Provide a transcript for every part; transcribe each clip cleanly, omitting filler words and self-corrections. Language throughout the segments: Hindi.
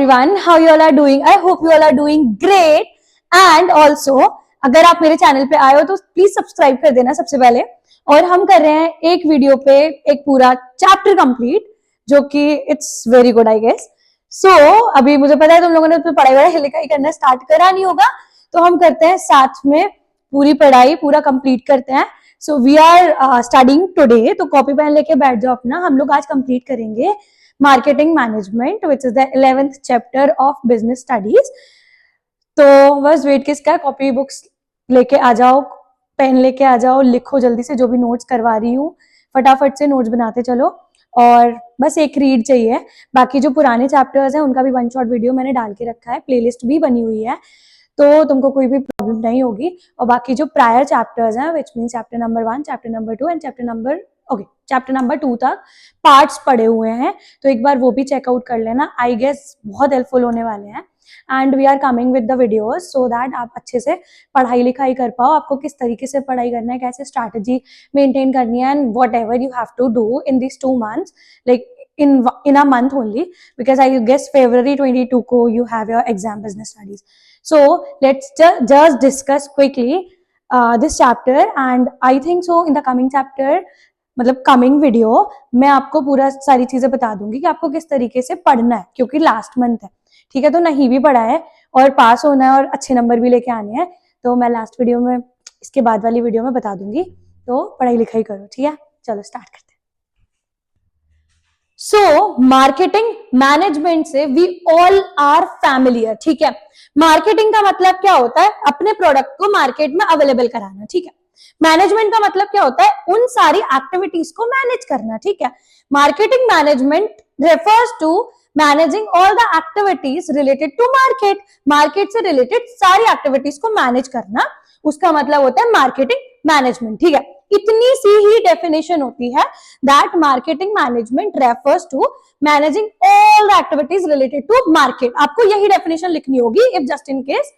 everyone, how you all are doing? I hope you all are doing great. And also, अगर आप मेरे चैनल पे आए हो तो प्लीज सब्सक्राइब कर देना सबसे पहले। और हम कर रहे हैं एक वीडियो पे एक पूरा चैप्टर कंप्लीट, जो कि it's very good I guess. So अभी मुझे पता है तुम लोगों ने तो पढ़ाई वढ़ाई लिखाई करना स्टार्ट करा नहीं होगा, तो हम करते हैं साथ में पूरी पढ़ाई पूरा कंप्लीट करते हैं। So we are studying today, तो कॉपी पेन लेके बैठ जाओ अपना। हम लोग आज कंप्लीट करेंगे marketing management, which is the 11th chapter of business studies. तो बस वेट किसका है, कॉपी बुक्स लेके आ जाओ, पेन लेके आ जाओ, लिखो जल्दी से। जो भी नोट्स करवा रही हूँ फटाफट से नोट्स बनाते चलो। और बस एक रीड चाहिए। बाकी जो पुराने चैप्टर्स हैं उनका भी वन शॉट वीडियो मैंने डाल के रखा है, प्लेलिस्ट भी बनी हुई है, तो तुमको कोई भी प्रॉब्लम नहीं होगी। और बाकी जो प्रायर चैप्टर्स हैं, which mean chapter number 1, chapter number 2 and chapter number 2 तक पार्ट्स पड़े हुए हैं, तो एक बार वो भी चेकआउट कर लेना। आई गेस बहुत हेल्पफुल होने वाले हैं। And we are coming with the videos so that आप अच्छे से पढ़ाई लिखाई कर पाओ। आपको किस तरीके से पढ़ाई करना है, कैसे स्ट्रैटेजी मेंटेन करनी है, and whatever you have to do in this 2 months, like in a month only, because I guess February 22 को you have your exam business studies. So let's just discuss quickly this chapter, and I think so in the coming chapter, मतलब कमिंग वीडियो मैं आपको पूरा सारी चीजें बता दूंगी कि आपको किस तरीके से पढ़ना है, क्योंकि लास्ट मंथ है, ठीक है। तो नहीं भी पढ़ा है और पास होना है और अच्छे नंबर भी लेके आने हैं, तो मैं लास्ट वीडियो में, इसके बाद वाली वीडियो में बता दूंगी। तो पढ़ाई लिखाई करो, ठीक है। चलो स्टार्ट करते हैं। सो मार्केटिंग मैनेजमेंट से वी ऑल आर फैमिलियर, ठीक है। मार्केटिंग का मतलब क्या होता है, अपने प्रोडक्ट को मार्केट में अवेलेबल कराना, ठीक है। मैनेजमेंट का मतलब क्या होता है, उन सारी एक्टिविटीज को मैनेज करना, ठीक है। Marketing management refers to managing all the activities related to market. Market से रिलेटेड सारी एक्टिविटीज को मैनेज करना, उसका मतलब होता है मार्केटिंग मैनेजमेंट, ठीक है। इतनी सी ही डेफिनेशन होती है, that marketing management refers to managing all the activities related to market. आपको यही डेफिनेशन लिखनी होगी if just in case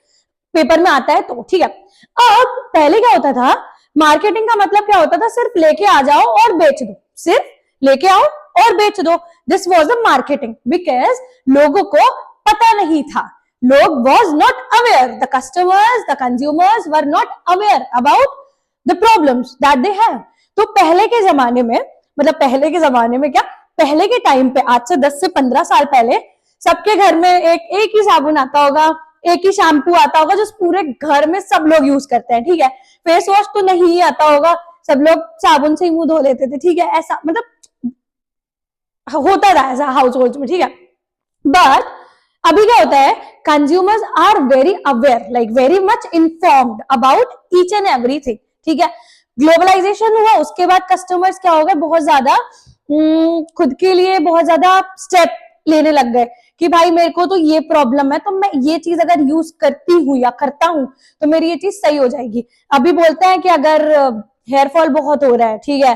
paper में आता है तो, ठीक है। अब पहले क्या होता था, मार्केटिंग का मतलब क्या होता था, सिर्फ लेके आ जाओ और बेच दो, सिर्फ लेके आओ और बेच दो। This was the marketing, because लोगों को पता नहीं था, लोग was not aware, the customers, the consumers were not aware about the problems that they have. तो पहले के जमाने में, मतलब पहले के जमाने में क्या, पहले के टाइम पे, आज से 10 से 15 साल पहले, सबके घर में एक ही साबुन आता होगा, एक ही शैम्पू आता होगा, जो पूरे घर में सब लोग यूज करते हैं, ठीक है। फेस वॉश तो नहीं ही आता होगा, सब लोग साबुन से ही मुंह धो लेते थे, ठीक है। ऐसा मतलब होता था ऐसा हाउस होल्ड में, ठीक है। बट अभी क्या होता है, consumers are very aware, like very much informed about each and everything, ठीक है। ग्लोबलाइजेशन हुआ, उसके बाद कस्टमर्स क्या हो गए, बहुत ज्यादा खुद के लिए बहुत ज्यादा स्टेप लेने लग गए कि भाई मेरे को तो ये प्रॉब्लम है, तो मैं ये चीज अगर यूज करती हूँ या करता हूँ तो मेरी ये चीज सही हो जाएगी। अभी बोलते हैं कि अगर हेयर फॉल बहुत हो रहा है, ठीक है,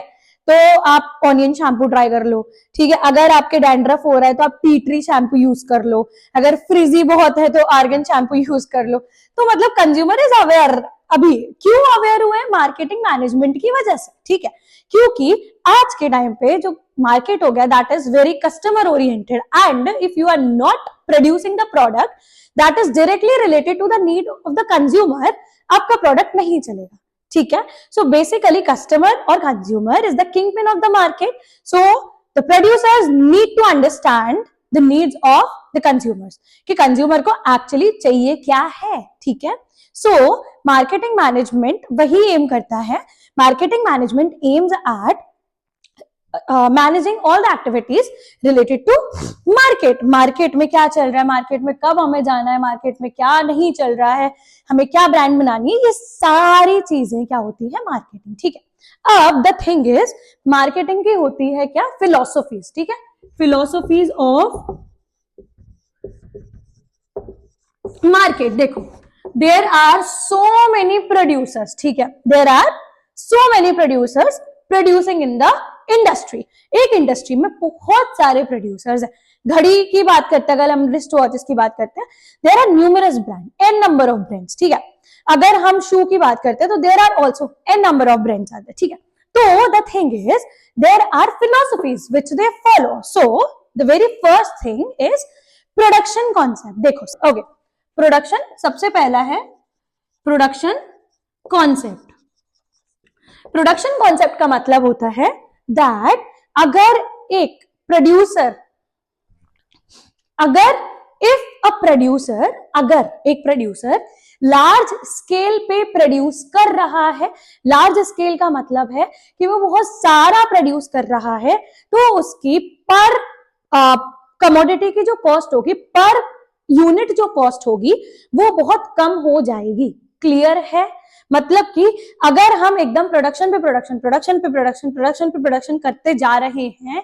तो आप ऑनियन शैम्पू ट्राई कर लो, ठीक है। अगर आपके डैंड्रफ हो रहा है तो आप टी ट्री शैम्पू यूज कर लो, अगर फ्रिजी बहुत है तो आर्गन शैम्पू यूज कर लो। तो मतलब कंज्यूमर इज अवेयर। अभी क्यों अवेयर हुए, मार्केटिंग मैनेजमेंट की वजह से, ठीक है। क्योंकि आज के टाइम पे जो मार्केट हो गया, that is very customer oriented, and if you are not producing the product that is directly related to the need of the consumer, आपका प्रोडक्ट नहीं चलेगा, ठीक है। सो बेसिकली कस्टमर और consumer is the kingpin of the market, so the producers need to understand the needs of the consumers, कि कंज्यूमर को एक्चुअली चाहिए क्या है, ठीक है। सो मार्केटिंग मैनेजमेंट वही एम करता है, marketing management aims at managing all the activities related to market. Market में क्या चल रहा है, मार्केट में कब हमें जाना है, मार्केट में क्या नहीं चल रहा है, हमें क्या ब्रांड बनानी है, ये सारी चीजें क्या होती है, मार्केटिंग, ठीक है। अब द थिंग इज, मार्केटिंग की होती है क्या, फिलोसॉफीज, ठीक है। Philosophies of market. देखो, there are so many producers, ठीक है, there are so many producers producing in the industry. एक इंडस्ट्री में बहुत सारे प्रोड्यूसर्स हैं। घड़ी की बात करते हैं, अगर हम रिस्ट वॉचेस की बात करते हैं, there are numerous brand, an number of brands, ठीक है। अगर हम शू की बात करते हैं तो there are also an number of brands आते हैं, ठीक है। तो the thing is, there are philosophies which they follow. So the very first thing is production concept देखो, ओके, प्रोडक्शन सबसे पहला है प्रोडक्शन कॉन्सेप्ट। प्रोडक्शन कॉन्सेप्ट का मतलब होता है दैट अगर एक प्रोड्यूसर, अगर एक प्रोड्यूसर लार्ज स्केल पे प्रोड्यूस कर रहा है, लार्ज स्केल का मतलब है कि वो बहुत सारा प्रोड्यूस कर रहा है, तो उसकी पर कमोडिटी की जो कॉस्ट होगी, पर यूनिट जो कॉस्ट होगी, वो बहुत कम हो जाएगी। क्लियर है? मतलब कि अगर हम एकदम प्रोडक्शन पे प्रोडक्शन करते जा रहे हैं,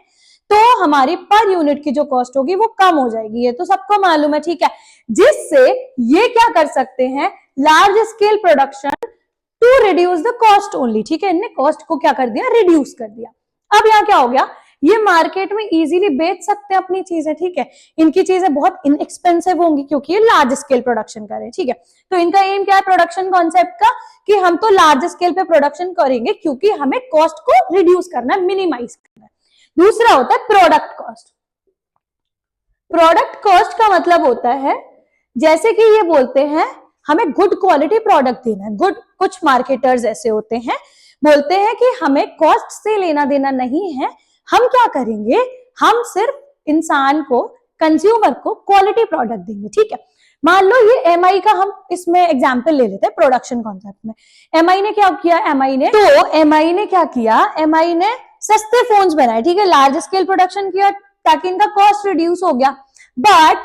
तो हमारी पर यूनिट की जो कॉस्ट होगी वो कम हो जाएगी। ये तो सबको मालूम है, ठीक है। जिससे ये क्या कर सकते हैं, large scale production to reduce the cost only, ठीक है। इनने कॉस्ट को क्या कर दिया, रिड्यूस कर दिया। अब यहाँ क्या हो गया, ये मार्केट में इजीली बेच सकते हैं अपनी चीजें, ठीक है। इनकी चीजें बहुत इनएक्सपेंसिव होंगी क्योंकि ये लार्ज स्केल प्रोडक्शन कर रहे हैं, ठीक है। तो इनका एम क्या है प्रोडक्शन कॉन्सेप्ट का, कि हम तो लार्ज स्केल पे प्रोडक्शन करेंगे क्योंकि हमें कॉस्ट को रिड्यूस करना है, मिनिमाइज करना है। दूसरा होता है प्रोडक्ट कॉस्ट। प्रोडक्ट कॉस्ट का मतलब होता है, जैसे कि ये बोलते हैं हमें गुड क्वालिटी प्रोडक्ट देना है। गुड, कुछ मार्केटर्स ऐसे होते हैं, बोलते हैं कि हमें कॉस्ट से लेना देना नहीं है, हम क्या करेंगे, हम सिर्फ इंसान को, कंज्यूमर को क्वालिटी प्रोडक्ट देंगे, ठीक है। मान लो ये एमआई का हम इसमें एग्जांपल ले लेते हैं प्रोडक्शन कॉन्सेप्ट में। एमआई ने क्या किया, एमआई ने सस्ते फोन्स बनाए, ठीक है, लार्ज स्केल प्रोडक्शन किया ताकि इनका कॉस्ट रिड्यूस हो गया। बट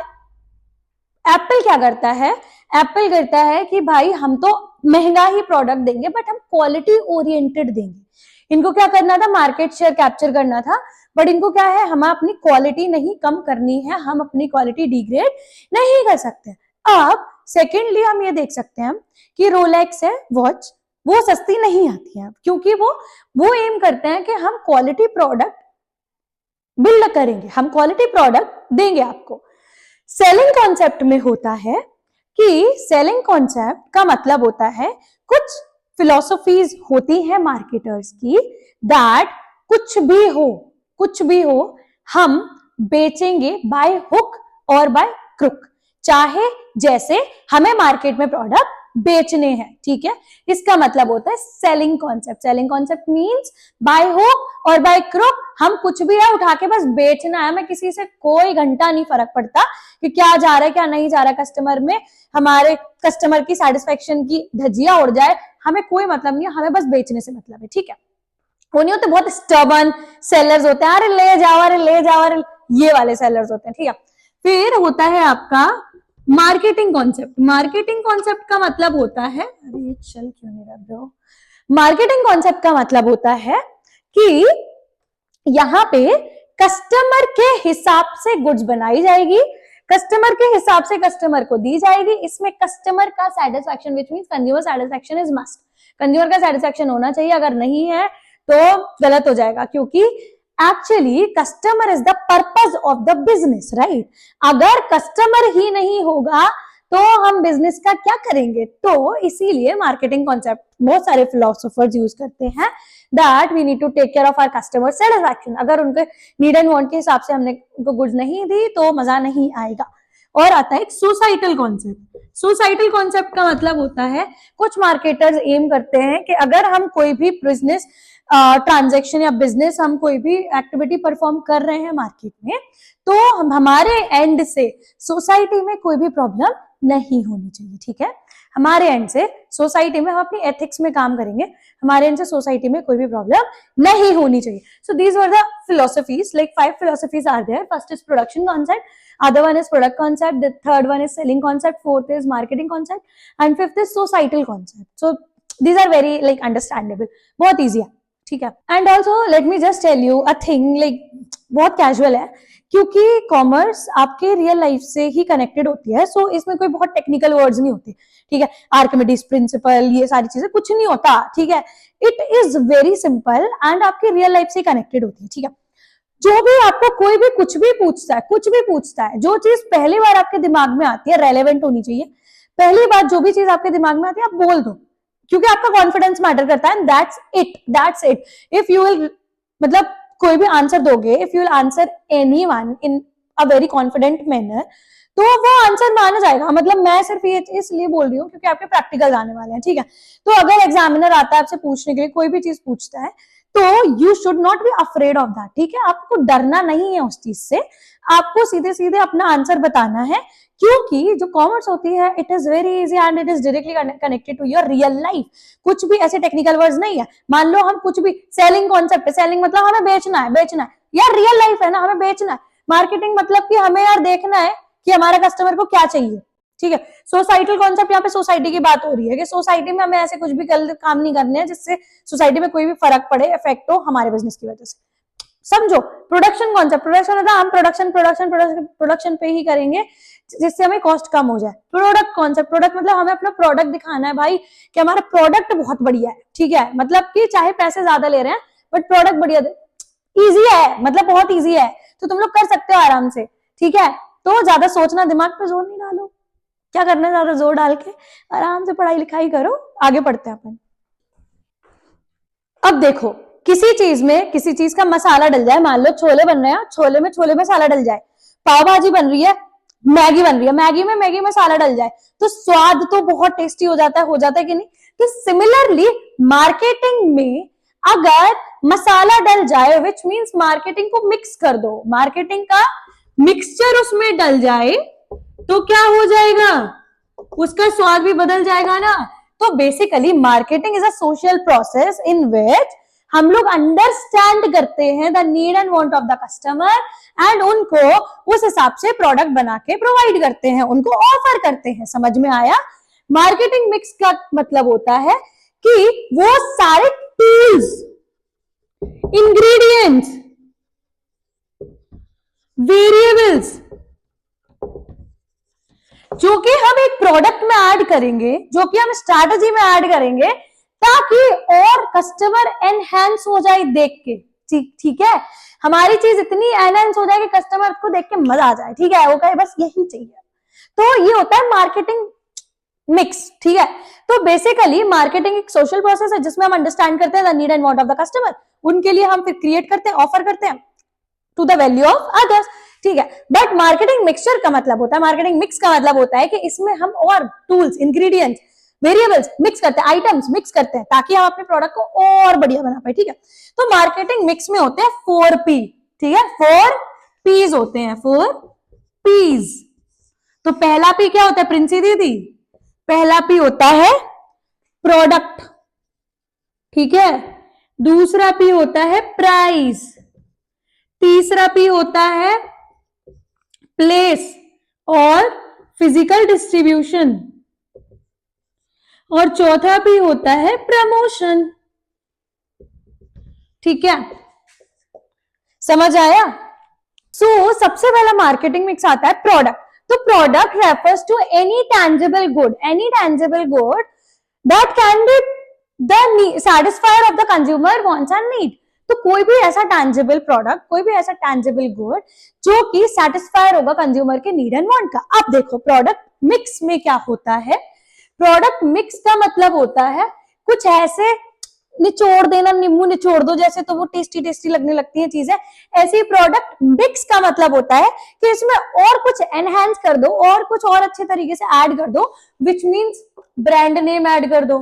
एप्पल क्या करता है, एप्पल करता है कि भाई हम तो महंगा ही प्रोडक्ट देंगे बट हम क्वालिटी ओरिएंटेड देंगे। इनको क्या करना था, मार्केट शेयर कैप्चर करना था, बट इनको क्या है, हमें अपनी क्वालिटी नहीं कम करनी है, हम अपनी क्वालिटी डिग्रेड नहीं कर सकते। अब सेकेंडली हम ये देख सकते हैं कि रोलेक्स है वॉच, वो सस्ती नहीं आती है क्योंकि वो एम करते हैं कि हम क्वालिटी प्रोडक्ट बिल्ड करेंगे, हम क्वालिटी प्रोडक्ट देंगे आपको। सेलिंग कॉन्सेप्ट में होता है कि सेलिंग कॉन्सेप्ट का मतलब होता है, कुछ फिलॉसफीज होती है मार्केटर्स की, दैट कुछ भी हो हम बेचेंगे बाय हुक और बाय क्रुक, चाहे जैसे हमें मार्केट में प्रोडक्ट बेचने हैं, ठीक है। इसका मतलब होता है selling concept. Selling concept means by hook और बाय क्रुक, हम कुछ भी है उठा के बस बेचना है, हमें किसी से कोई घंटा नहीं फर्क पड़ता कि क्या जा रहा है क्या नहीं जा रहा है कस्टमर में, हमारे कस्टमर की सेटिस्फेक्शन की धज्जियां उड़ जाए, हमें कोई मतलब नहीं है, हमें बस बेचने से मतलब है, ठीक है। वो नहीं होते, बहुत स्टर्बन सेलर्स होते हैं, अरे ले जाओ, अरे ये वाले सेलर्स होते हैं, ठीक है। फिर होता है आपका मार्केटिंग कॉन्सेप्ट। मार्केटिंग कॉन्सेप्ट का मतलब होता है, अरे ये चल क्यों नहीं रहा ब्रो। मार्केटिंग कॉन्सेप्ट का मतलब होता है कि यहाँ पे कस्टमर के हिसाब से गुड्स बनाई जाएगी, कस्टमर के हिसाब से कस्टमर को दी जाएगी। इसमें कस्टमर का satisfaction, which means consumer satisfaction is must. Consumer का सेटिस्फैक्शन होना चाहिए, अगर नहीं है तो गलत हो जाएगा, क्योंकि actually customer is the purpose of the business, right. अगर कस्टमर ही नहीं होगा तो हम बिजनेस का क्या करेंगे। तो इसीलिए मार्केटिंग कॉन्सेप्ट बहुत सारे फिलोसोफर्स यूज करते हैं, that we need to take care of our customer satisfaction. अगर उनके नीड एंड वांट के हिसाब से हमने उनको गुड्स नहीं दी तो मजा नहीं आएगा। और आता है एक सोसाइटल कॉन्सेप्ट। सोसाइटल कॉन्सेप्ट का मतलब होता है, कुछ मार्केटर्स एम करते हैं कि अगर हम कोई भी बिजनेस ट्रांजैक्शन या बिजनेस, हम कोई भी एक्टिविटी परफॉर्म कर रहे हैं मार्केट में, तो हमारे एंड से सोसाइटी में कोई भी प्रॉब्लम नहीं होनी चाहिए, ठीक है। हमारे एंड से सोसाइटी में हम अपनी एथिक्स में काम करेंगे, हमारे एंड से सोसाइटी में कोई भी प्रॉब्लम नहीं होनी चाहिए। So these were the philosophies, like 5 philosophies are there. First is production concept, other one is product concept, the third one is selling concept, fourth is marketing concept, and fifth is societal concept. So these are very like understandable, बहुत easy है, ठीक है। And also let me just tell you a thing, like बहुत कैजुअल है क्योंकि कॉमर्स आपके रियल लाइफ से ही कनेक्टेड होती है, सो इसमें कोई बहुत टेक्निकल वर्ड्स नहीं होते, ठीक है। आर्किमिडीज प्रिंसिपल, ये सारी चीजें कुछ नहीं होता, ठीक है। It is very simple and आपकी रियल लाइफ से कनेक्टेड होती है, ठीक है। जो भी आपको कोई भी कुछ भी पूछता है, जो चीज पहली बार आपके दिमाग में आती है, रेलेवेंट होनी चाहिए। पहली बार जो भी चीज आपके दिमाग में आती है आप बोल दो, क्योंकि आपका कॉन्फिडेंस मैटर करता है। That's it. If you will, मतलब कोई भी आंसर दोगे, if you will answer anyone in a very confident manner, तो वो आंसर माना जाएगा। मतलब मैं सिर्फ ये इसलिए बोल रही हूँ क्योंकि आपके प्रैक्टिकल आने वाले हैं, ठीक है। तो अगर एग्जामिनर आता है आपसे पूछने के लिए, कोई भी चीज पूछता है, तो you should not be afraid of that, ठीक है। आपको डरना नहीं है उस चीज से, आपको सीधे सीधे अपना आंसर बताना है, क्योंकि जो कॉमर्स होती है it is very easy and it is directly connected to your real life. कुछ भी ऐसे टेक्निकल वर्ड्स नहीं है। मान लो हम कुछ भी सेलिंग कॉन्सेप्ट है, सेलिंग मतलब हमें बेचना है, बेचना है यार, रियल लाइफ है ना, हमें बेचना है। मार्केटिंग मतलब कि हमें यार देखना है कि हमारा कस्टमर को क्या चाहिए, ठीक है। सोसाइटल कॉन्सेप्ट, यहाँ पे सोसाइटी की बात हो रही है कि सोसाइटी में हमें ऐसे कुछ भी गलत काम नहीं करने हैं जिससे सोसाइटी में कोई भी फर्क पड़े, इफेक्ट हो हमारे बिजनेस की वजह से। समझो प्रोडक्शन कॉन्सेप्ट, प्रोडक्शन मतलब हम प्रोडक्शन पे ही करेंगे जिससे हमें कॉस्ट कम हो जाए। प्रोडक्ट कॉन्सेप्ट, प्रोडक्ट मतलब हमें अपना प्रोडक्ट दिखाना है भाई कि हमारा प्रोडक्ट बहुत बढ़िया है, ठीक है। मतलब कि चाहे पैसे ज्यादा ले रहे हैं बट प्रोडक्ट बढ़िया, इजी है, मतलब बहुत इजी है, तो तुम लोग कर सकते हो आराम से, ठीक है। तो ज्यादा सोचना, दिमाग पे जोर नहीं डालो, क्या करना है ज्यादा जोर डाल के, आराम से पढ़ाई लिखाई करो, आगे बढ़ते हैं अपन। अब देखो किसी चीज में किसी चीज का मसाला डल जाए, मान लो छोले बन रहे हैं, छोले में छोले मसाला डल जाए, पाव भाजी बन रही है, मैगी बन रही है, मैगी में मैगी मसाला डल जाए, तो स्वाद तो बहुत टेस्टी हो जाता है कि नहीं। तो सिमिलरली मार्केटिंग में अगर मसाला डल जाए, विच मीन्स मार्केटिंग को मिक्स कर दो, मार्केटिंग का मिक्सचर उसमें डल जाए, तो क्या हो जाएगा, उसका स्वाद भी बदल जाएगा ना। तो basically marketing is a social process in which हम लोग अंडरस्टैंड करते हैं the need and want of the customer and उनको उस हिसाब से प्रोडक्ट बना के प्रोवाइड करते हैं, उनको ऑफर करते हैं। समझ में आया? मार्केटिंग मिक्स का मतलब होता है कि वो सारे टूल्स, इंग्रेडिएंट्स, वेरिएबल्स जो कि हम एक प्रोडक्ट में ऐड करेंगे, जो कि हम स्ट्रैटेजी में ऐड करेंगे, ताकि और कस्टमर एनहेंस हो जाए देख के, ठीक है। हमारी चीज इतनी एनहेंस हो जाए कि कस्टमर को देख के मजा आ जाए, ठीक है, वो कहे बस यही चाहिए। तो ये होता है मार्केटिंग मिक्स, ठीक है। तो बेसिकली मार्केटिंग एक सोशल प्रोसेस है जिसमें हम अंडरस्टैंड करते हैं the need and want of the customer, उनके लिए हम फिर क्रिएट करते हैं, ऑफर करते हैं to the value of others, ठीक है। बट मार्केटिंग मिक्सचर का मतलब होता है, मार्केटिंग मिक्स का मतलब होता है कि इसमें हम और टूल्स, इंग्रेडिएंट्स, वेरिएबल्स मिक्स करते हैं, आइटम्स मिक्स करते हैं, ताकि हम अपने प्रोडक्ट को और बढ़िया बना पाए, ठीक है। तो मार्केटिंग मिक्स में होते हैं 4P, ठीक है, 4 P's होते हैं, 4 P's। तो पहला P क्या होता है प्रिंसी दीदी? पहला P होता है प्रोडक्ट, ठीक है। दूसरा P होता है प्राइस, तीसरा P होता है प्लेस और फिजिकल डिस्ट्रीब्यूशन, और चौथा P होता है प्रमोशन, ठीक है। समझ आया? सो सबसे पहला मार्केटिंग मिक्स आता है प्रोडक्ट। तो product refers to any tangible good, any tangible good that can be the satisfier of the consumer wants and need. तो कोई भी ऐसा टैंजिबल प्रोडक्ट, कोई भी ऐसा टैंजिबल गुड जो कि सेटिस्फायर होगा कंज्यूमर के नीड एंड वांट का। अब देखो प्रोडक्ट मिक्स में क्या होता है, प्रोडक्ट मिक्स का मतलब होता है कुछ ऐसे निचोड़ देना, नींबू निचोड़ दो जैसे, तो वो टेस्टी टेस्टी लगने लगती है चीजें, ऐसे ही प्रोडक्ट मिक्स का मतलब होता है कि इसमें और कुछ एनहांस कर दो और कुछ और अच्छे तरीके से ऐड कर दो, which means brand name add कर दो,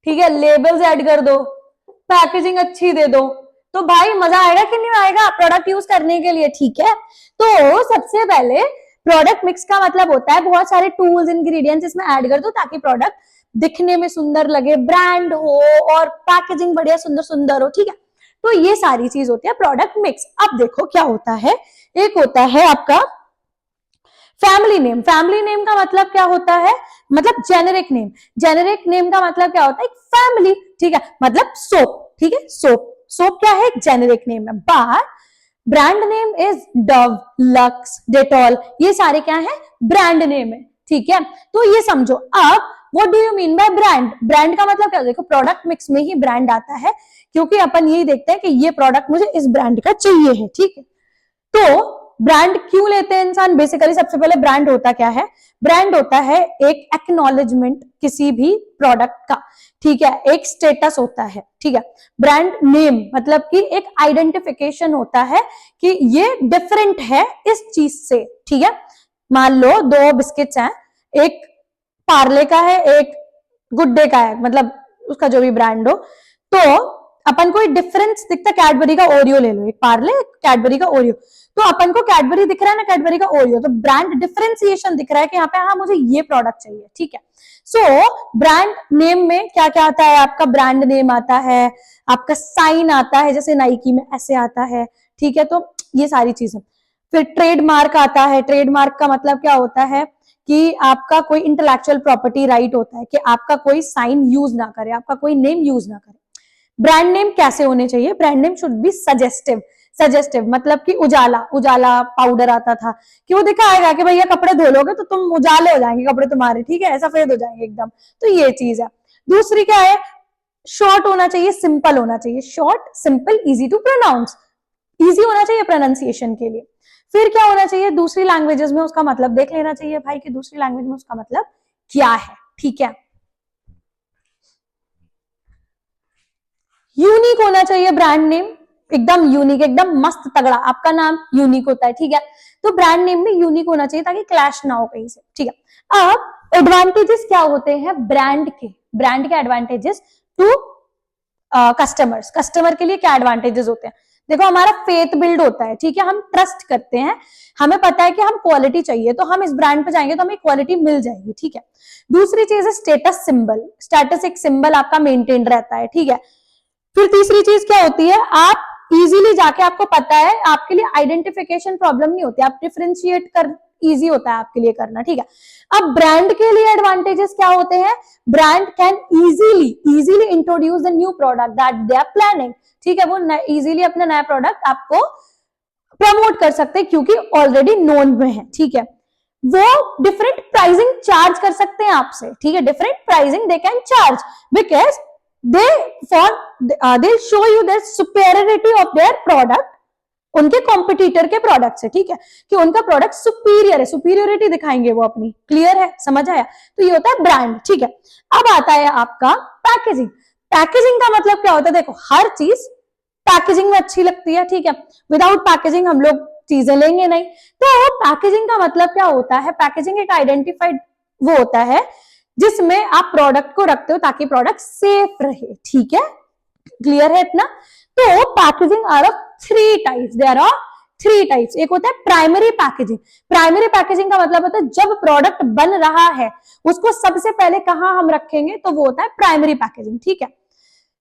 ठीक है, लेबल्स ऐड कर दो, पैकेजिंग अच्छी दे दो, तो भाई मजा आएगा कि नहीं आएगा प्रोडक्ट यूज करने के लिए, ठीक है। तो सबसे पहले प्रोडक्ट मिक्स का मतलब होता है बहुत सारे टूल्स, इंग्रेडिएंट्स इसमें ऐड कर दो ताकि प्रोडक्ट दिखने में सुंदर लगे, ब्रांड हो और पैकेजिंग बढ़िया सुंदर सुंदर हो, ठीक है। तो ये सारी चीज होती है प्रोडक्ट मिक्स। अब देखो क्या होता है, एक होता है आपका फैमिली नेम। फैमिली नेम का मतलब क्या होता है, मतलब जेनेरिक नेम। जेनेरिक नेम का मतलब क्या होता है, एक फैमिली, ठीक है, मतलब सोप, ठीक है, सोप। सोप क्या है, जेनेरिक नेम है। But brand name is Dove, lux, Dettol, ये सारे क्या है, ब्रांड नेम है, ठीक है। तो ये समझो। अब what do you mean by brand? Brand का मतलब क्या, देखो प्रोडक्ट मिक्स में ही ब्रांड आता है, क्योंकि अपन यही देखते हैं कि ये प्रोडक्ट मुझे इस ब्रांड का चाहिए है, ठीक है। तो ब्रांड क्यों लेते हैं इंसान? बेसिकली सबसे पहले ब्रांड होता क्या है? ब्रांड होता है एक एक्नॉलेजमेंट किसी भी प्रोडक्ट का, ठीक है, एक स्टेटस होता है, ठीक है। ब्रांड नेम मतलब कि एक आइडेंटिफिकेशन होता है कि ये डिफरेंट है इस चीज से, ठीक है। मान लो दो बिस्किट्स हैं, एक पार्ले का है, एक गुड डे का है, मतलब उसका जो भी ब्रांड हो, तो अपन को एक डिफरेंस दिखता है, कैडबरी का ओरियो ले लो, एक पार्ले कैडबरी का ओरियो, तो अपन को कैडबरी दिख रहा है ना, कैडबरी का ओरियो, तो ब्रांड डिफरेंशिएशन दिख रहा है कि यहाँ पे हाँ मुझे ये प्रोडक्ट चाहिए, ठीक है। सो ब्रांड नेम में क्या क्या आता है? आपका ब्रांड नेम आता है, आपका साइन आता है, जैसे नाइकी में ऐसे आता है, ठीक है, तो ये सारी चीजें। फिर ट्रेडमार्क आता है। ट्रेडमार्क का मतलब क्या होता है कि आपका कोई इंटेलेक्चुअल प्रॉपर्टी राइट होता है कि आपका कोई साइन यूज ना करे, आपका कोई नेम यूज ना करे। ब्रांड नेम कैसे होने चाहिए? Brand name should be suggestive. Suggestive मतलब कि उजाला, उजाला पाउडर आता था कि वो दिखाएगा कि भैया कपड़े धो लोगे तो तुम उजाले हो जाएंगे कपड़े तुम्हारे, ठीक है, सफेद हो जाएंगे एकदम, तो ये चीज है। दूसरी क्या है? शॉर्ट होना चाहिए, सिंपल होना चाहिए, short simple easy to pronounce, easy होना चाहिए प्रोनाउंसिएशन के लिए। फिर क्या होना चाहिए? दूसरी लैंग्वेजेस में उसका मतलब देख लेना चाहिए भाई कि दूसरी लैंग्वेज में उसका मतलब क्या है, ठीक है। यूनिक होना चाहिए ब्रांड नेम, एकदम यूनिक, एकदम मस्त तगड़ा, आपका नाम यूनिक होता है, ठीक है, तो ब्रांड नेम भी यूनिक होना चाहिए ताकि क्लैश ना हो कहीं से, ठीक है। अब एडवांटेजेस क्या होते हैं ब्रांड के? ब्रांड के एडवांटेजेस टू कस्टमर्स, कस्टमर के लिए क्या एडवांटेजेस होते हैं? देखो हमारा फेथ बिल्ड होता है, ठीक है, हम ट्रस्ट करते हैं, हमें पता है कि हम क्वालिटी चाहिए तो हम इस ब्रांड पे जाएंगे तो हमें क्वालिटी मिल जाएगी, ठीक है। दूसरी चीज है स्टेटस सिंबल, स्टेटस एक सिंबल आपका मेंटेन रहता है, ठीक है। फिर तीसरी चीज क्या होती है? आप इजीली जाके, आपको पता है, आपके लिए आइडेंटिफिकेशन प्रॉब्लम नहीं होती, आप डिफरेंशिएट कर, इजी होता है आपके लिए करना, ठीक है। अब ब्रांड के लिए एडवांटेजेस क्या होते हैं? Brand can easily introduce the new product that they are planning, ठीक है, वो इजीली अपना नया प्रोडक्ट आपको प्रमोट कर सकते हैं क्योंकि ऑलरेडी नोन में है, ठीक है। वो डिफरेंट प्राइसिंग चार्ज कर सकते हैं आपसे, ठीक है, different pricing they can charge because they show you their superiority of their product, उनके कॉम्पिटिटर के प्रोडक्ट से, ठीक है, कि उनका प्रोडक्ट सुपीरियर है, सुपीरियोरिटी दिखाएंगे वो अपनी, क्लियर है, समझ आया? तो ये होता है ब्रांड, ठीक है। अब आता है आपका पैकेजिंग। पैकेजिंग का मतलब क्या होता है? देखो हर चीज पैकेजिंग में अच्छी लगती है, ठीक है, विदाउट पैकेजिंग हम लोग चीजें लेंगे नहीं, तो पैकेजिंग का मतलब क्या होता है? पैकेजिंग एक आइडेंटिफाइड वो होता है जिसमें आप प्रोडक्ट को रखते हो ताकि प्रोडक्ट सेफ रहे, ठीक है, क्लियर है इतना? तो packaging are of three types, there are three types. एक होता है प्राइमरी पैकेजिंग। प्राइमरी पैकेजिंग का मतलब होता है जब प्रोडक्ट बन रहा है उसको सबसे पहले कहां हम रखेंगे, तो वो होता है प्राइमरी पैकेजिंग, ठीक है।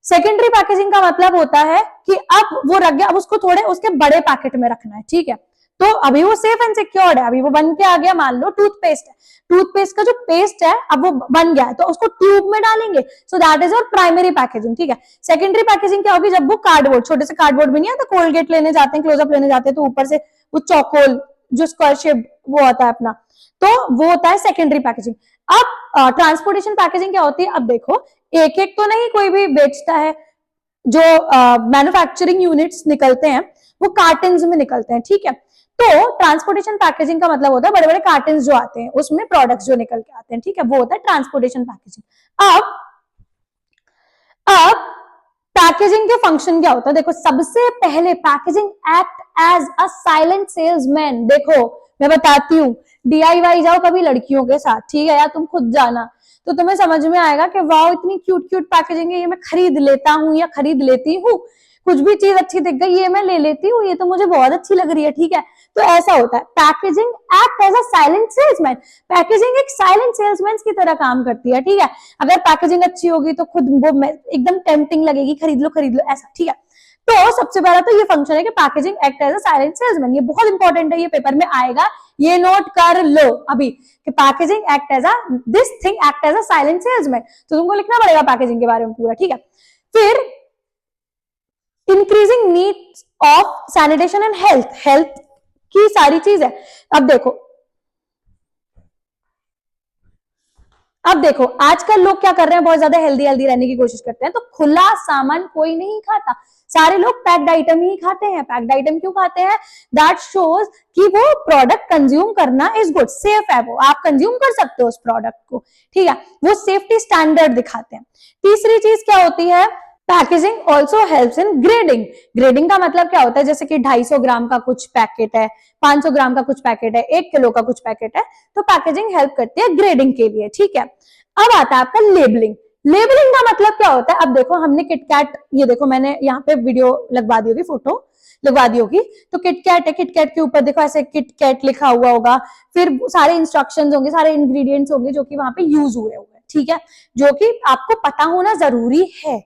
सेकेंडरी पैकेजिंग का मतलब होता है कि अब वो रख गया, अब उसको थोड़े उसके बड़े पैकेट में रखना है, ठीक है, तो अभी वो सेफ एंड सिक्योर्ड है, अभी वो बन के आ गया, मान लो टूथपेस्ट है, टूथपेस्ट का जो पेस्ट है अब वो बन गया है तो उसको ट्यूब में डालेंगे, सो दैट इज और प्राइमरी पैकेजिंग, ठीक है। सेकेंडरी पैकेजिंग क्या होगी? जब वो कार्डबोर्ड, छोटे से कार्डबोर्ड भी नहीं आता, कोलगेट लेने जाते हैं, क्लोजअप लेने जाते हैं, तो ऊपर से वो चौकोल जो स्क्वायर शेप वो होता है अपना, तो वो होता है सेकेंडरी पैकेजिंग। अब ट्रांसपोर्टेशन पैकेजिंग क्या होती है? अब देखो एक एक तो नहीं कोई भी बेचता है, जो मैन्युफैक्चरिंग यूनिट्स निकलते हैं वो कार्टन्स में निकलते हैं, ठीक है, तो ट्रांसपोर्टेशन पैकेजिंग का मतलब होता है बड़े बड़े कार्टन्स जो आते हैं उसमें प्रोडक्ट्स जो निकल के आते हैं, ठीक है, वो होता है ट्रांसपोर्टेशन पैकेजिंग। अब पैकेजिंग के फंक्शन क्या होता है? देखो सबसे पहले packaging act as a silent salesman. देखो मैं बताती हूँ, DIY जाओ कभी लड़कियों के साथ, ठीक है, या तुम खुद जाना तो तुम्हें समझ में आएगा कि वाह इतनी क्यूट क्यूट पैकेजिंग है, ये मैं खरीद लेता हूँ या खरीद लेती हूँ, कुछ भी चीज अच्छी दिख गई ये मैं ले लेती हूँ, ये तो मुझे बहुत अच्छी लग रही है, ठीक है, तो ऐसा होता है। Packaging act as a silent salesman. Packaging एक साइलेंट सेल्समैन की तरह काम करती है, ठीक है, अगर पैकेजिंग अच्छी होगी तो खुद वो एकदम टेम्पटिंग लगेगी, खरीद लो ऐसा, ठीक है। तो सबसे पहला तो ये फंक्शन है कि packaging act as a silent salesman, ये बहुत इंपॉर्टेंट है, ये पेपर में आएगा, ये नोट कर लो अभी कि packaging act as a this thing act as a silent salesman, तो तुमको लिखना पड़ेगा पैकेजिंग के बारे में पूरा, ठीक है। फिर increasing needs of sanitation and health, health की सारी चीज है। अब देखो अब देखो आजकल लोग क्या कर रहे हैं, बहुत ज्यादा हेल्दी हेल्दी रहने की कोशिश करते हैं, तो खुला सामान कोई नहीं खाता, सारे लोग पैक्ड आइटम ही खाते हैं। पैक्ड आइटम क्यों खाते हैं? दैट शोज कि वो प्रोडक्ट कंज्यूम करना इज गुड, सेफ है, वो आप कंज्यूम कर सकते हो उस प्रोडक्ट को, ठीक है, वो सेफ्टी स्टैंडर्ड दिखाते हैं। तीसरी चीज क्या होती है? Packaging also helps in grading. Grading का मतलब क्या होता है? जैसे कि 250 ग्राम का कुछ पैकेट है, 500 ग्राम का कुछ पैकेट है, 1 किलो का कुछ पैकेट है, तो पैकेजिंग हेल्प करती है ग्रेडिंग के लिए, ठीक है। अब आता है आपका लेबलिंग। लेबलिंग का मतलब क्या होता है? अब देखो हमने किटकैट, ये देखो मैंने यहाँ पे वीडियो लगवा दी होगी, फोटो लगवा दी होगी, तो किटकैट है, किटकैट के ऊपर देखो ऐसे किटकैट लिखा हुआ होगा, फिर सारे इंस्ट्रक्शंस होंगे, सारे इंग्रेडिएंट्स होंगे जो कि वहां पे यूज हुए होंगे, ठीक है, जो कि आपको पता होना जरूरी है।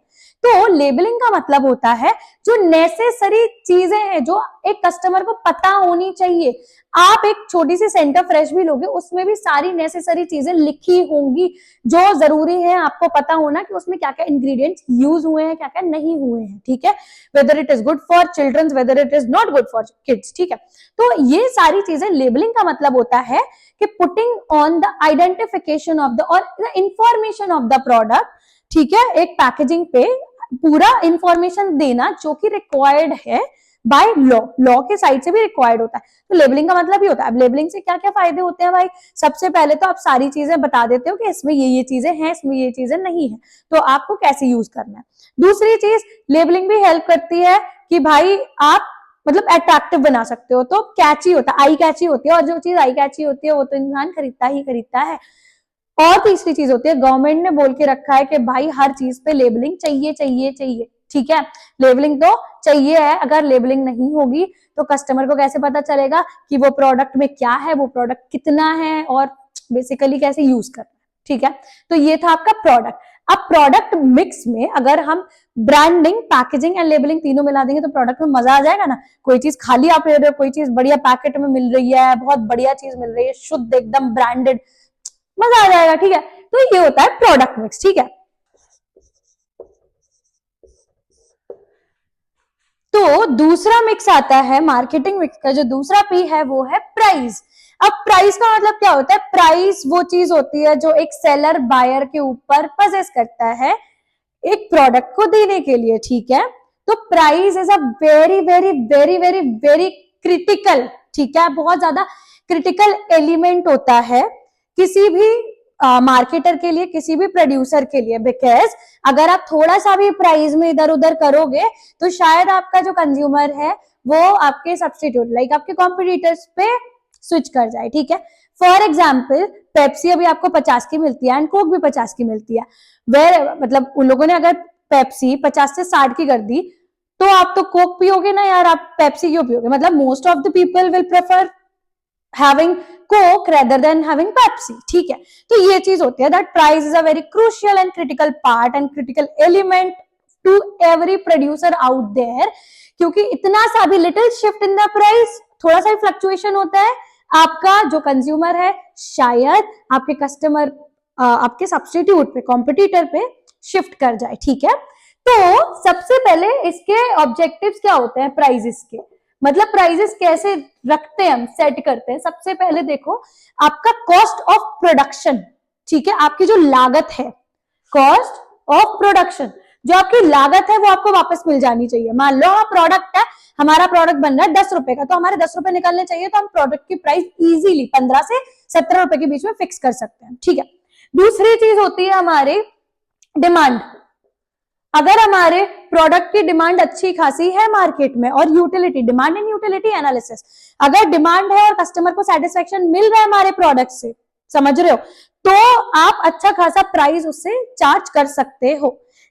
तो लेबलिंग का मतलब होता है जो नेसेसरी चीजें हैं जो एक कस्टमर को पता होनी चाहिए। आप एक छोटी सी सेंटर फ्रेश भी लोगे, उसमें भी सारी नेसेसरी चीजें लिखी होंगी जो जरूरी है आपको पता होना कि उसमें क्या क्या इंग्रेडिएंट्स यूज हुए हैं, क्या क्या नहीं हुए हैं, ठीक है, whether it is good for childrens, whether it is not good for kids, ठीक है। तो ये सारी चीजें, लेबलिंग का मतलब होता है कि putting on the identification of the और the information of the product, ठीक है, एक पैकेजिंग पे पूरा इंफॉर्मेशन देना जो कि रिक्वायर्ड है बाय लॉ, लॉ के साइड से भी रिक्वायर्ड होता है। तो लेबलिंग का मतलब ही होता है। अब लेबलिंग से क्या क्या फायदे होते हैं भाई? सबसे पहले तो आप सारी चीजें बता देते हो कि इसमें ये चीजें हैं, इसमें ये चीजें नहीं है, तो आपको कैसे यूज करना है। दूसरी चीज, लेबलिंग भी हेल्प करती है कि भाई आप मतलब अट्रैक्टिव बना सकते हो, तो कैची होता है, आई कैची होती है, और जो चीज आई कैची होती है वो तो इंसान खरीदता ही खरीदता है। और तीसरी चीज होती है, गवर्नमेंट ने बोल के रखा है कि भाई हर चीज पे लेबलिंग चाहिए चाहिए चाहिए, ठीक है, लेबलिंग तो चाहिए है। अगर लेबलिंग नहीं होगी तो कस्टमर को कैसे पता चलेगा कि वो प्रोडक्ट में क्या है, वो प्रोडक्ट कितना है, और बेसिकली कैसे यूज करना है, ठीक है। तो ये था आपका प्रोडक्ट। अब प्रोडक्ट मिक्स में अगर हम ब्रांडिंग, पैकेजिंग एंड लेबलिंग तीनों मिला देंगे तो प्रोडक्ट में मजा आ जाएगा ना। कोई चीज खाली आप ले रहे हो, कोई चीज बढ़िया पैकेट में मिल रही है, बहुत बढ़िया चीज मिल रही है, शुद्ध एकदम ब्रांडेड, मजा आ जाएगा, ठीक है। तो ये होता है प्रोडक्ट मिक्स, ठीक है। तो दूसरा मिक्स आता है मार्केटिंग मिक्स का, जो दूसरा पी है वो है प्राइस। अब प्राइस का मतलब क्या होता है? प्राइस वो चीज होती है जो एक सेलर बायर के ऊपर पजेस करता है एक प्रोडक्ट को देने के लिए, ठीक है। तो price is a very very very very very critical, ठीक है, बहुत ज्यादा क्रिटिकल एलिमेंट होता है किसी भी मार्केटर के लिए, किसी भी प्रोड्यूसर के लिए, बिकॉज अगर आप थोड़ा सा भी प्राइस में इधर उधर करोगे तो शायद आपका जो कंज्यूमर है वो आपके सब्स्टिट्यूट लाइक आपके कॉम्पिटिटर्स पे स्विच कर जाए, ठीक है। फॉर एग्जाम्पल पेप्सी अभी आपको 50 की मिलती है एंड कोक भी 50 की मिलती है, वे मतलब उन लोगों ने अगर पेप्सी 50 से 60 की कर दी तो आप तो कोक पियोगे ना यार, आप पेप्सी क्यों पियोगे? मतलब most of the people will prefer having coke rather than having Pepsi, ठीक है। तो ये चीज होती है that price is a very crucial and critical part and critical element to every producer out there, क्योंकि इतना सा भी little shift in the price, थोड़ा सा फ्लक्चुएशन होता है, आपका जो कंज्यूमर है शायद आपके कस्टमर आपके सब्स्टिट्यूट पे, कॉम्पिटिटर पे शिफ्ट कर जाए, ठीक है। तो सबसे पहले इसके ऑब्जेक्टिव्स क्या होते हैं प्राइजेस के, मतलब प्राइजेस कैसे रखते हैं हम, सेट करते हैं। सबसे पहले देखो आपका कॉस्ट ऑफ प्रोडक्शन, ठीक है, आपकी जो लागत है, कॉस्ट ऑफ प्रोडक्शन, जो आपकी लागत है वो आपको वापस मिल जानी चाहिए। मान लो प्रोडक्ट है, हमारा प्रोडक्ट बन रहा है 10 रुपए का, तो हमारे 10 रुपए निकलने चाहिए, तो हम प्रोडक्ट की प्राइस इजीली 15 से 17 रुपए के बीच में फिक्स कर सकते हैं, ठीक है। दूसरी चीज होती है हमारी डिमांड। अगर हमारे प्रोडक्ट की डिमांड अच्छी खासी है मार्केट में, और utility, demand and utility analysis, अगर डिमांड है और कस्टमर को सेटिस्फेक्शन मिल रहा है हमारे प्रोडक्ट से, समझ रहे हो, तो आप अच्छा खासा प्राइस उससे चार्ज कर सकते हो।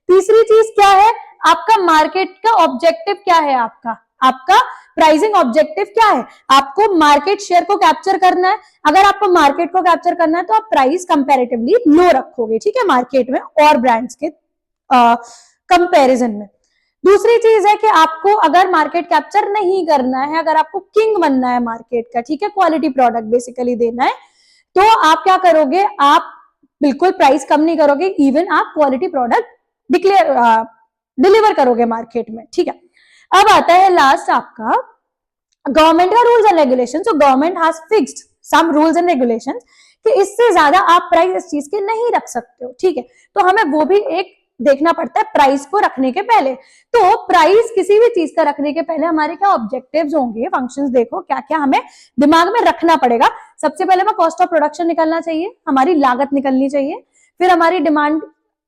तीसरी चीज क्या है? आपका मार्केट का ऑब्जेक्टिव क्या है, आपका प्राइसिंग ऑब्जेक्टिव क्या है? आपको मार्केट शेयर को कैप्चर करना है। अगर आपको मार्केट को कैप्चर करना है तो आप प्राइस कंपैरेटिवली लो रखोगे, ठीक है, मार्केट में और ब्रांड्स के कंपैरिजन में। दूसरी चीज है कि आपको अगर मार्केट कैप्चर नहीं करना है, अगर आपको किंग बनना है मार्केट का, ठीक है, क्वालिटी प्रोडक्ट बेसिकली देना है, तो आप क्या करोगे? आप बिल्कुल प्राइस कम नहीं करोगे, इवन आप क्वालिटी प्रोडक्ट डिलीवर करोगे मार्केट में, ठीक है। अब आता है लास्ट आपका गवर्नमेंट का rules and regulation. So government has fixed some rules and regulations कि इससे ज्यादा आप प्राइस इस चीज के नहीं रख सकते हो, ठीक है। तो हमें वो भी एक देखना पड़ता है प्राइस को रखने के पहले। तो प्राइस किसी भी चीज का रखने के पहले हमारे क्या ऑब्जेक्टिव्स होंगे, फंक्शंस देखो क्या क्या हमें दिमाग में रखना पड़ेगा। सबसे पहले हमें कॉस्ट ऑफ प्रोडक्शन निकलना चाहिए, हमारी लागत निकलनी चाहिए, फिर हमारी डिमांड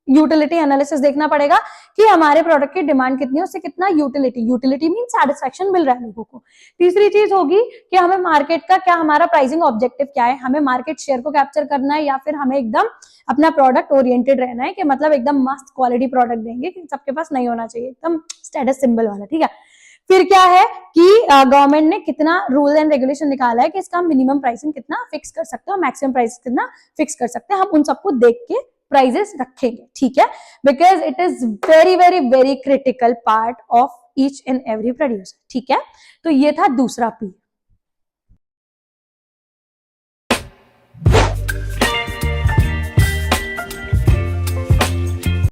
यूटिलिटी एनालिसिस देखना पड़ेगा कि हमारे प्रोडक्ट की डिमांड कितनी है, उससे कितना यूटिलिटी मीन सेटिस्फेक्शन मिल रहा है लोगों को। तीसरी चीज होगी कि हमें मार्केट का क्या, हमारा प्राइसिंग ऑब्जेक्टिव क्या है, हमें मार्केट शेयर को कैप्चर करना है या फिर हमें एकदम अपना प्रोडक्ट ओरिएंटेड रहना है कि मतलब एकदम मस्त क्वालिटी प्रोडक्ट देंगे कि सबके पास नहीं होना चाहिए एकदम स्टेटस सिंबल वाला, ठीक है। फिर क्या है कि गवर्नमेंट ने कितना रूल एंड रेगुलेशन निकाला है कि इसका हम मिनिमम प्राइसिंग कितना फिक्स कर सकते हैं, मैक्सिमम प्राइस कितना फिक्स कर सकते हैं, हम उन सबको देख के प्राइजेस रखेंगे, ठीक है। Because it is very very very critical part of each and every producer, ठीक है। तो ये था दूसरा पी।